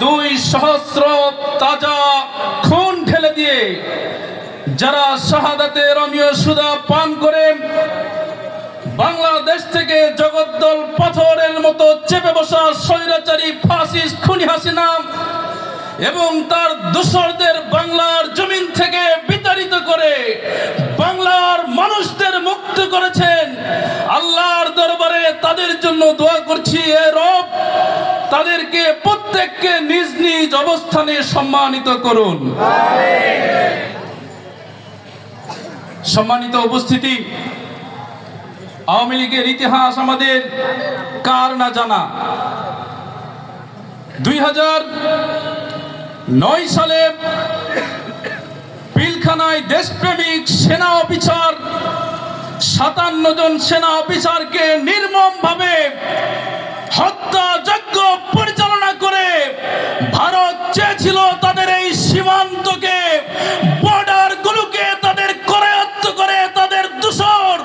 দুই সহস্র তাজা খুন ঢেলে দিয়ে যারা শাহাদাতের অমীয় সুধা পান করে বাংলাদেশ থেকে জগদ্দল পাথরের মতো চেপে বসা স্বৈরাচারী ফাসিস্ট খুনি হাসিনা এবং তার দোসরদের বাংলার জমিন থেকে বিতাড়িত করে বাংলার মানুষদের মুক্ত করেছেন। আল্লাহর দরবারে তাদের জন্য দোয়া করছি, হে রব তাদেরকে প্রত্যেককে নিজ নিজ অবস্থানে সম্মানিত করুন। সম্মানিত উপস্থিতি, আওয়ামী লীগের ইতিহাস আমাদের কার না জানা। 2009 সালে পিলখানায় দেশপ্রেমিক সেনা অফিসার 57 জন সেনা অফিসারকে নির্মমভাবে হত্যাযজ্ঞ পরিচালনা করে ভারত চেয়েছিল তাদের এই সীমান্তকে, বর্ডারগুলোকে তাদের করায়ত্ত করে তাদের দূষণ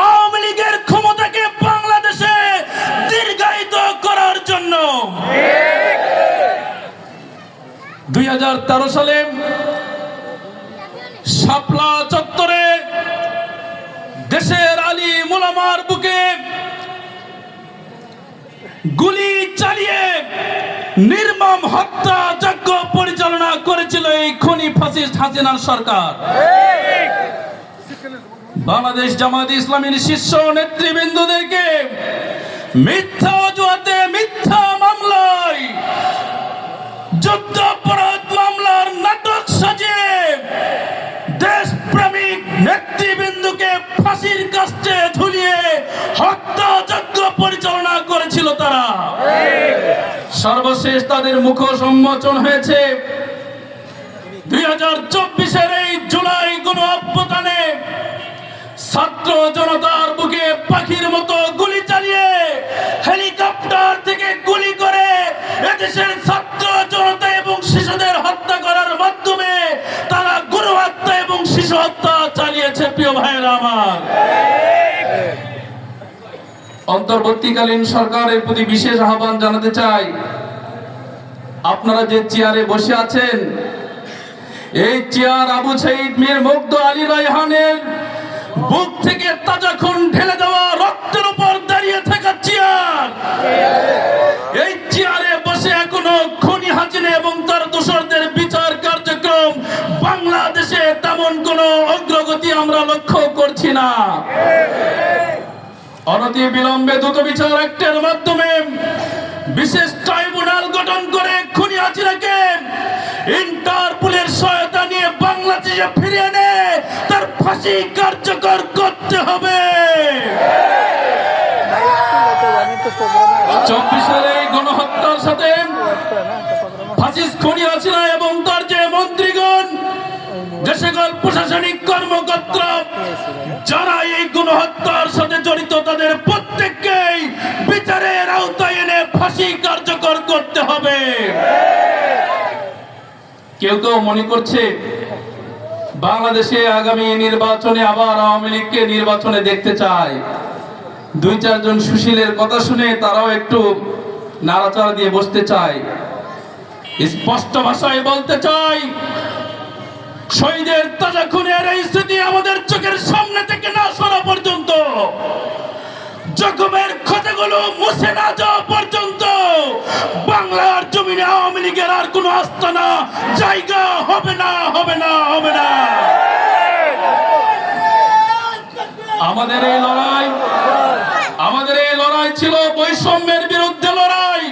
আওয়ামী লীগের ক্ষমতাকে বাংলাদেশে দীর্ঘায়িত করার জন্য। 2013 সালে শাপলা চত্বরে দেশের আলিম উলামার বুকে গুলি চালিয়ে নির্মম হত্যাযজ্ঞ পরিচালনা করেছিল এই খুনি ফাসিস্ট হাসিনার সরকার। বাংলাদেশ জামায়াত ইসলামীর শীর্ষ নেতৃবৃন্দদেরকে মিথ্যা অজুহাতে মিথ্যা মামলায় যুদ্ধাপরাধ মামলার নাটক সাজিয়ে দেশপ্রেমিক নেতৃবৃন্দকে ফাঁসির কাস্টে ঝুলিয়ে হত্যাযজ্ঞ পরিচালনা করেছিল তারা। সর্বশেষ তাদের মুখ সম্মোচন হয়েছে 2024-এর এই জুলাই গণ অভ্যুত্থানে ছাত্র জনতার বুকে পাখির মতো গুলি চালিয়ে হেলিকপ্টার থেকে গুলি করে এদেশের ছাত্র জনতা এবং শিশুদের হত্যা করার মাধ্যমে তারা গণ হত্যা এবং শিশু হত্যা চালিয়েছে। প্রিয় ভাইয়েরা আমার, অন্তর্বর্তীকালীন সরকারের প্রতি বিশেষ আহ্বান জানাতে চাই, আপনারা যে চেয়ারে বসে আছেন এই চেয়ার আবু সাঈদ মীর মুগ্ধ আলী রায়হানের বুক থেকে তাজা খুন ঢেলে দেওয়া রক্তের উপর দাঁড়িয়ে থাকা চেয়ার। এই চেয়ারে বসে এখনো খুনি হাসিনা এবং তার দোসরদের বিচার কার্যক্রম বাংলাদেশে তেমন কোনো অগ্রগতি আমরা লক্ষ্য করছি না। অনতি বিলম্বে দ্রুত বিচার অ্যাক্টের মাধ্যমে বিশেষ ট্রাইব্যুনাল গঠন করে খুনি হাসিনাকে ইন্টারপোলের সহায়তা নিয়ে বাংলাদেশে ফিরিয়ে এনে তার ফাঁসি কার্যকর করতে হবে। 24 সালে গণহত্যার সাথে ফাঁসিস্ট খুনি হাসিনা এবং তার যে মন্ত্রীগণ, যে সকল প্রশাসনিক কর্মকর্তা যারা এই গণহত্যার সাথে জড়িত তাদের প্রত্যেককেই বিচারের আওতায় এনে ফাঁসি কার্যকর করতে হবে। কেউ কেউ মনে করছে বাংলাদেশে আগামী নির্বাচনে আবার আওয়ামী লীগকে নির্বাচনে দেখতে চায়। 2-4 জন সুশীলের কথা শুনে তারাও একটু নাড়াচাড়া দিয়ে বসতে চায়। স্পষ্ট ভাষায় বলতে চাই, শহীদের তাজা খুনের এই স্মৃতি আমাদের চোখের সামনে থেকে না সরা পর্যন্ত, জখমের ক্ষতগুলো মুছে না যাওয়া পর্যন্ত বাংলার জমিনে আওয়ামী লীগের আর কোনো আস্তানা জায়গা হবে না, হবে না, হবে না। আমাদের এই লড়াই ছিল বৈষম্যের বিরুদ্ধে লড়াই,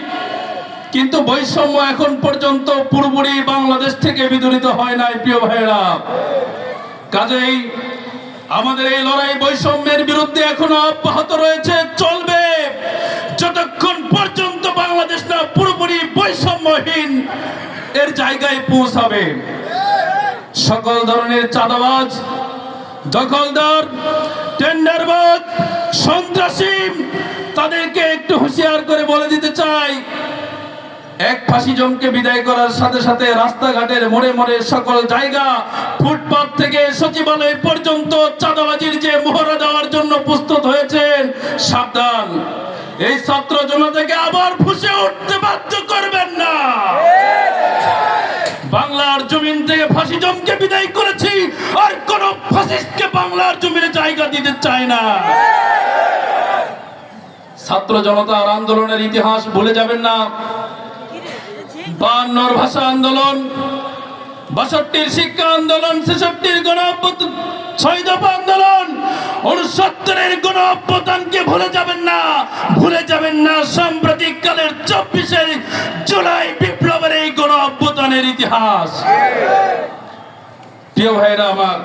কিন্তু বৈষম্য এখন পর্যন্ত পুরোপুরি বাংলাদেশ থেকে বিদূরিত হয় নাই। প্রিয় ভাইয়েরা, কাজেই আমাদের এই লড়াই বৈষম্যের বিরুদ্ধে এখনো অব্যাহত রয়েছে, চলবে যতক্ষণ পর্যন্ত বাংলাদেশ না পুরোপুরি বৈষম্যহীন এর জায়গায় পৌঁছাবে। সকল ধরনের চাঁদাবাজ, দখলদার, টেন্ডারবাজ, সন্ত্রাসী তাদেরকে একটু হুঁশিয়ার করে বলে দিতে চাই, এক ফাঁসি জমকে বিদায় করার সাথে সাথে রাস্তাঘাটের মোড়ে মোড়ে সকল জায়গা, ফুটপাত থেকে সচিবালয় পর্যন্ত চাঁদাবাজির যে মহড়া দেওয়ার জন্য প্রস্তুত হয়েছেন, সাবধান। এই ছাত্র জনতাকে আবার ফুঁসে উঠতে বাধ্য করবেন না। আর কোন ফ্যাসিস্টকে বাংলার জমিনে জায়গা দিতে চায় না। ছাত্র জনতার আন্দোলনের ইতিহাস ভুলে যাবেন না। 52 ভাষা আন্দোলন, 62 শিক্ষা আন্দোলন, 66 গণ অভ্যুত্থান, 6 দফা আন্দোলন, 69 গণ অভ্যুত্থানকে ভুলে যাবেন না। ভুলে যাবেন না সাম্প্রতিক কালের 24 জুলাই বিপ্লবের এই গণ অভ্যুত্থানের ইতিহাস। প্রিয় ভাইরা আমার,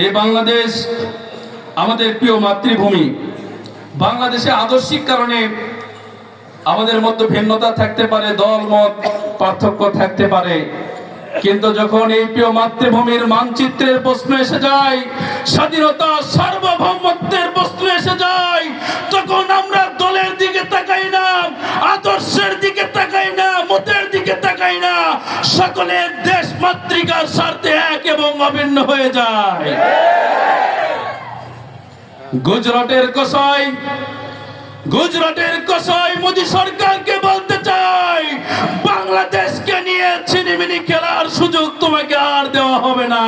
এই বাংলাদেশ আমাদের প্রিয় মাতৃভূমি। বাংলাদেশে আদর্শিক কারণে আমাদের মধ্যে ভিন্নতা থাকতে পারে, দল মত পার্থক্য থাকতে পারে, কিন্তু যখন এই প্রিয় মাতৃভূমির মানচিত্রের প্রশ্ন এসে যায়, স্বাধীনতা সার্বভৌমত্বের প্রশ্ন এসে যায়, তখন আমরা দলের দিকে তাকাই না, আদর্শের দিকে তাকাই না, মতের দিকে তাকাই না, সকলের দেশ মাতৃকার স্বার্থে এক এবং অভিন্ন হয়ে যায়। গুজরাটের কসাই মোদী সরকারকে বলতে চাই, বাংলাদেশকে নিয়ে ছিনিমিনি খেলার সুযোগ তোমাকে আর দেওয়া হবে না।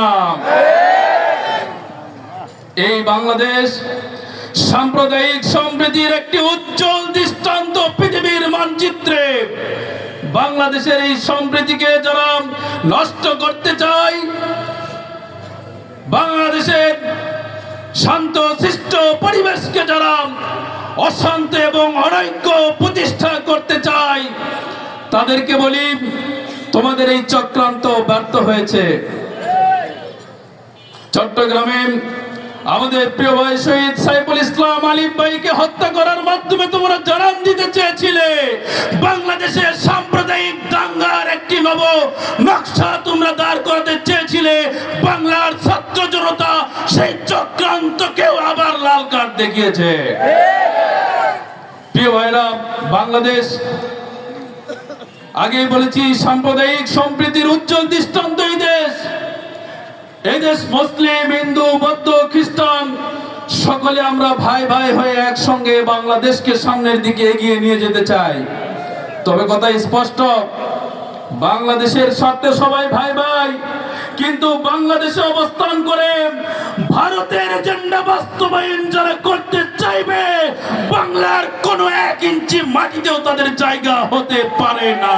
এই বাংলাদেশ সাম্প্রদায়িক সম্প্রীতির একটি উজ্জ্বল দৃষ্টান্ত পৃথিবীর মানচিত্রে। বাংলাদেশের এই সম্প্রীতিকে যারা নষ্ট করতে চায়, বাংলাদেশের শান্ত শিষ্ট পরিবেশকে যারা অশান্ত এবং অনৈক্য প্রতিষ্ঠা করতে চায়, তাদেরকে বলি তোমাদের এই চক্রান্ত ব্যর্থ হয়েছে। চট্টগ্রামে আমাদের প্রিয় ভাই শহীদ সাইফুল ইসলাম আলিফ ভাইকে হত্যা করার মাধ্যমে তোমরা জানান দিতে চেয়েছিলে বাংলাদেশের সাম্প্রদায়িক দাঙ্গার একটি নব নকশা তোমরা দাঁড় করাতে চেয়েছিলে। বাংলার ছাত্র জনতা সেই চক্রান্তকেও আবার লাল কার্ড দেখিয়েছে। প্রিয় ভাইরা, বাংলাদেশ আগেই বলেছি সাম্প্রদায়িক সম্প্রীতির উজ্জ্বল দৃষ্টান্ত এই দেশ। এই দেশ মুসলিম, হিন্দু, বৌদ্ধ, খ্রিস্টান সকলে আমরা ভাই ভাই হয়ে একসঙ্গে বাংলাদেশকে সামনের দিকে এগিয়ে নিয়ে যেতে চাই। তবে কথা স্পষ্ট, বাংলাদেশের স্বার্থে সবাই ভাই ভাই, কিন্তু বাংলাদেশে অবস্থান করে ভারতের এজেন্ডা বাস্তবায়ন যারা করতে চাইবে, বাংলার কোনো 1 ইঞ্চি মাটিতেও তাদের জায়গা হতে পারে না।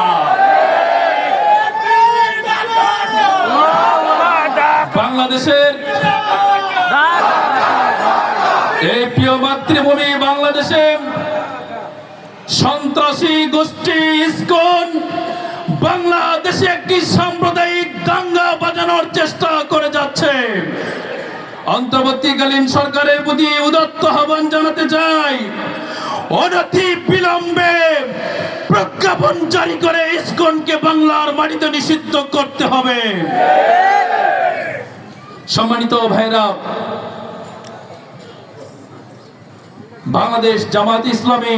বাংলাদেশের এই প্রিয় মাতৃভূমি বাংলাদেশে সন্ত্রাসী গোষ্ঠী ইসকন বাংলাদেশে একটি সাম্প্রদায়িক দাঙ্গা বাজানোর চেষ্টা করে যাচ্ছে। অন্তর্বর্তীকালীন সরকারের প্রতি উদাত্ত আহ্বান জানাতে চাই, অনতি বিলম্বে প্রজ্ঞাপন জারি করে ইসকনকে বাংলার মাটিতে নিষিদ্ধ করতে হবে। সম্মানিত ভাইরা, বাংলাদেশ জামাত ইসলামী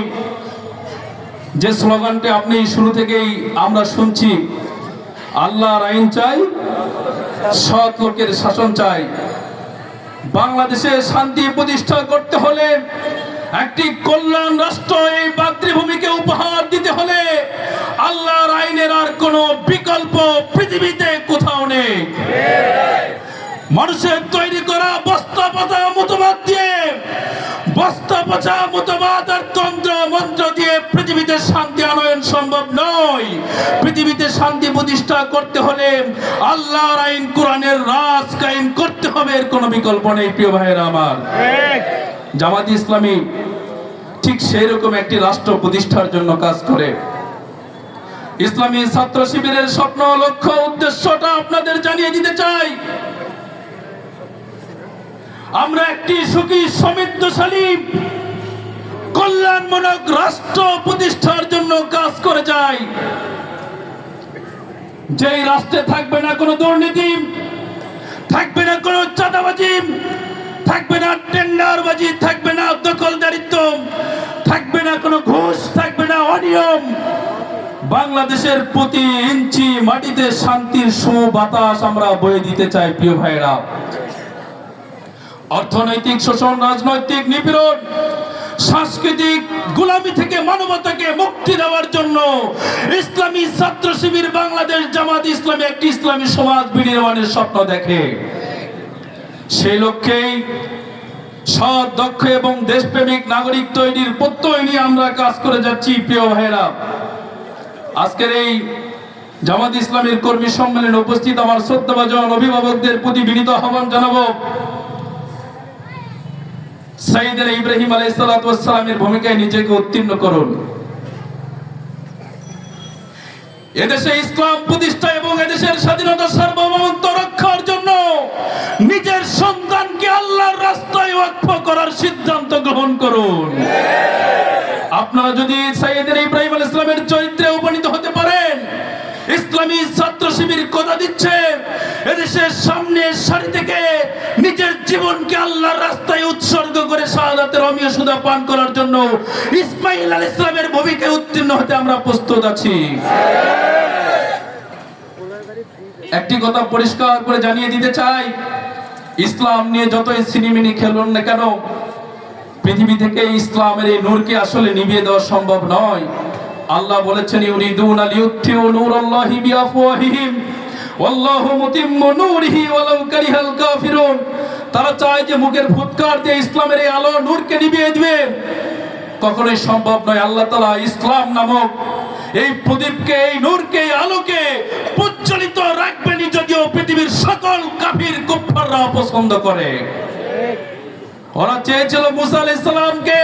যে স্লোগানটি আপনি শুরু থেকেই আমরা শুনছি, আল্লাহর আইন চাই, সৎ লোকের শাসন চাই। বাংলাদেশে শান্তি প্রতিষ্ঠা করতে হলে, একটি কল্যাণ রাষ্ট্র এই মাতৃভূমিকে উপহার দিতে হলে আল্লাহর আইনের আর কোনো বিকল্প পৃথিবীতে কোথাও নেই। মানুষের তৈরি করা বস্তা পচা মতবাদ দিয়ে, বস্তা পচা মতবাদ আর তন্ত্র মন্ত্র দিয়ে পৃথিবীতে শান্তি আনয়ন সম্ভব নয়। পৃথিবীতে শান্তি প্রতিষ্ঠা করতে হলে আল্লাহর আইন, কোরআনের রাজ কায়েম করতে হবে, এর কোনো বিকল্প নেই। প্রিয় ভাইয়েরা আমার, জামাত ইসলামী ঠিক সেই রকম একটি রাষ্ট্র প্রতিষ্ঠার জন্য কাজ করে। ইসলামী ছাত্র শিবিরের স্বপ্ন, লক্ষ্য, উদ্দেশ্যটা আপনাদের জানিয়ে দিতে চাই। আমরা একটি সুখী, সমৃদ্ধশালী, কল্যাণমূলক রাষ্ট্র প্রতিষ্ঠার জন্য কাজ করে যাই। যেই রাষ্ট্রে থাকবে না কোনো দুর্নীতি, থাকবে না কোনো চাঁদাবাজি, থাকবে না টেন্ডারবাজি, থাকবে না দখলদারিত্ব, থাকবে না কোনো ঘুষ, থাকবে না অনিয়ম। বাংলাদেশের প্রতি ইঞ্চি মাটিতে শান্তির সুবাতাস আমরা বয়ে দিতে চাই। প্রিয় ভাইরা, অর্থনৈতিক শোষণ, রাজনৈতিক নিপীড়ন, সাংস্কৃতিক গোলামি থেকে মানবতাকে মুক্তি দেওয়ার জন্য ইসলামী ছাত্র শিবির বাংলাদেশ জামাত ইসলামী একটি ইসলামী সমাজ বিনির্মাণের স্বপ্ন দেখে। সেই লক্ষ্যেই সৎ, দক্ষ এবং দেশপ্রেমিক নাগরিক তৈরির প্রত্যয় নিয়ে আমরা কাজ করে যাচ্ছি। প্রিয় ভাইরা, আজকের এই জামাত ইসলামের কর্মী সম্মেলনে উপস্থিত আমার শ্রদ্ধাভাজন অভিভাবকদের প্রতি বিনীত আহ্বান জানাবো, সাইয়েদনা ইব্রাহিম আলাইহিস সালাতু ওয়াস সালামের ভূমিকায় নিজেকে উত্তীর্ণ করুন। এদেশে ইসলাম প্রতিষ্ঠা এবং এদেশের স্বাধীনতা সার্বভৌমত্ব রক্ষার জন্য নিজের সন্তানকে আল্লাহর রাস্তায় ওয়াকফ করার সিদ্ধান্ত গ্রহণ করুন। আপনারা যদি সাইয়েদনা ইব্রাহিম আলাইহিস সালামের চরিত্রে উপনীত হতে পারেন, ইসলামী ছাত্র শিবির কথা দিচ্ছে এদেশের সামনের সারি থেকে নিজের জীবনকে আল্লাহর রাস্তায় উৎসর্গ করে শাহাদাতের অমীয় সুধা পান করার জন্য ইসমাঈল আলাইহিস সালামের ভূমিকায় উত্তীর্ণ হতে আমরা প্রস্তুত আছি। একটি কথা পরিষ্কার করে জানিয়ে দিতে চাই, ইসলাম নিয়ে যতই সিনেমিনি খেলুন না কেন, পৃথিবী থেকে ইসলামের এই নূরকে আসলে নিভিয়ে দেওয়া সম্ভব নয়। আল্লাহ বলেছেন, ইউরিদুনা লিইউতফিউ নূরাল্লাহি বিআফওয়াহিহিম ওয়াল্লাহু মুতিম্মু নূরিহি ওয়ালাউ কারিহাল কাফিরুন। তারা চায় যে মুখের ফুৎকার দিয়ে ইসলামের এই আলো নূরকে নিভিয়ে দিবে, কখনোই সম্ভব নয়। আল্লাহ তাআলা ইসলাম নামক এই প্রদীপকে, এই নূরকে, এই আলোকে প্রজ্বলিত রাখবেনই, যদিও পৃথিবীর সকল কাফির কুফফাররা অপছন্দ করে। ওরা চেয়েছিল মুসা আলাইহিস সালামকে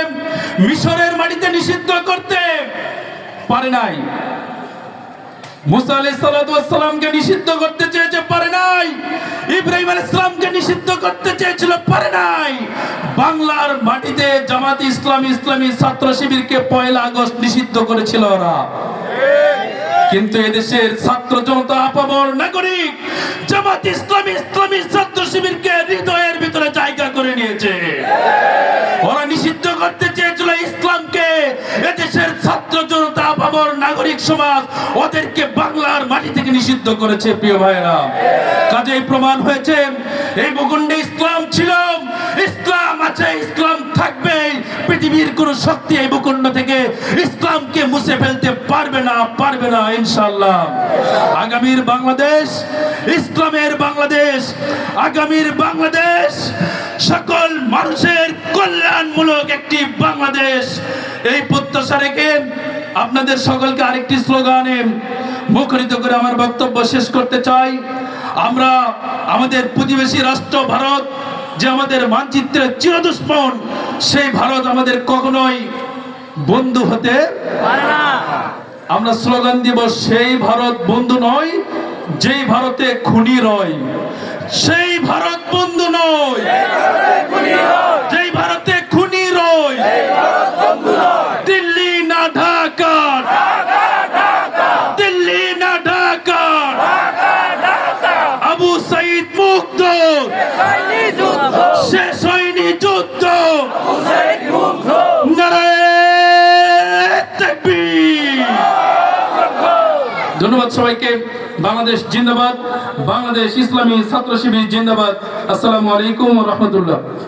মিশরের মাটিতে নিষিদ্ধ করতে, পারে নাই। মুসা আলাইহিস সালামকে নিষিদ্ধ করতে চেয়েছে, পারে নাই। ইব্রাহিম আলাইহিস সালামকে নিষিদ্ধ করতে চেয়েছিল, পারে নাই। বাংলার মাটিতে জামাত ইসলামী, ইসলামী ছাত্র শিবিরকে 1 আগস্ট নিষিদ্ধ করেছিল ওরা। কিন্তু এদেশের ছাত্র জনতা, আপামর নাগরিক জামাত ইসলামী, ইসলামী ছাত্র শিবিরকে হৃদয়ের ভিতরে জায়গা করে নিয়েছে। ওরা নিষিদ্ধ করতে চেয়েছিল ইসলামকে, এদেশের ছাত্র জনতা, আপামর নাগরিক সমাজ ওদেরকে বাংলার মাটি থেকে নিষিদ্ধ করেছে। প্রিয় ভাইরা, কাজেই প্রমাণ হয়েছে এই ভূখণ্ডে ইসলাম ছিল, ইসলাম আছে, ইসলাম থাকবে। পৃথিবীর কোন শক্তি এই ভূখণ্ড থেকে ইসলামকে মুছে ফেলতে পারবে না, পারবে না ইনশাআল্লাহ। আগামীর বাংলাদেশ ইসলামের বাংলাদেশ, আগামীর বাংলাদেশ সকল মানুষের কল্যাণমূলক একটি বাংলাদেশ। এই প্রত্যাশা রেখে আপনাদের সকলকে আরেকটি স্লোগানে মুখরিত করে আমার বক্তব্য শেষ করতে চাই। আমরা আমাদের প্রতিবেশী রাষ্ট্র ভারত, যে আমাদের মানচিত্রের চিরদুশ্মন, সেই ভারত আমাদের কখনোই বন্ধু হতে পারে না। আমরা স্লোগান দিব, সেই ভারত বন্ধু নয়, যেই ভারতে খুনি রয়। সেই ভারত বন্ধু নয়, যেই ভারতে খুনি রয়। দিল্লি না ঢাকা, দিল্লি না ঢাকা। আবু সাঈদ মুগ্ধ, শেষ হয়নি যুদ্ধ। নারায়ে তাকবীর। ধন্যবাদ সবাইকে। বাংলাদেশ জিন্দাবাদ, বাংলাদেশ ইসলামী ছাত্র শিবির জিন্দাবাদ। আসসালামু আলাইকুম ওয়া রাহমাতুল্লাহ।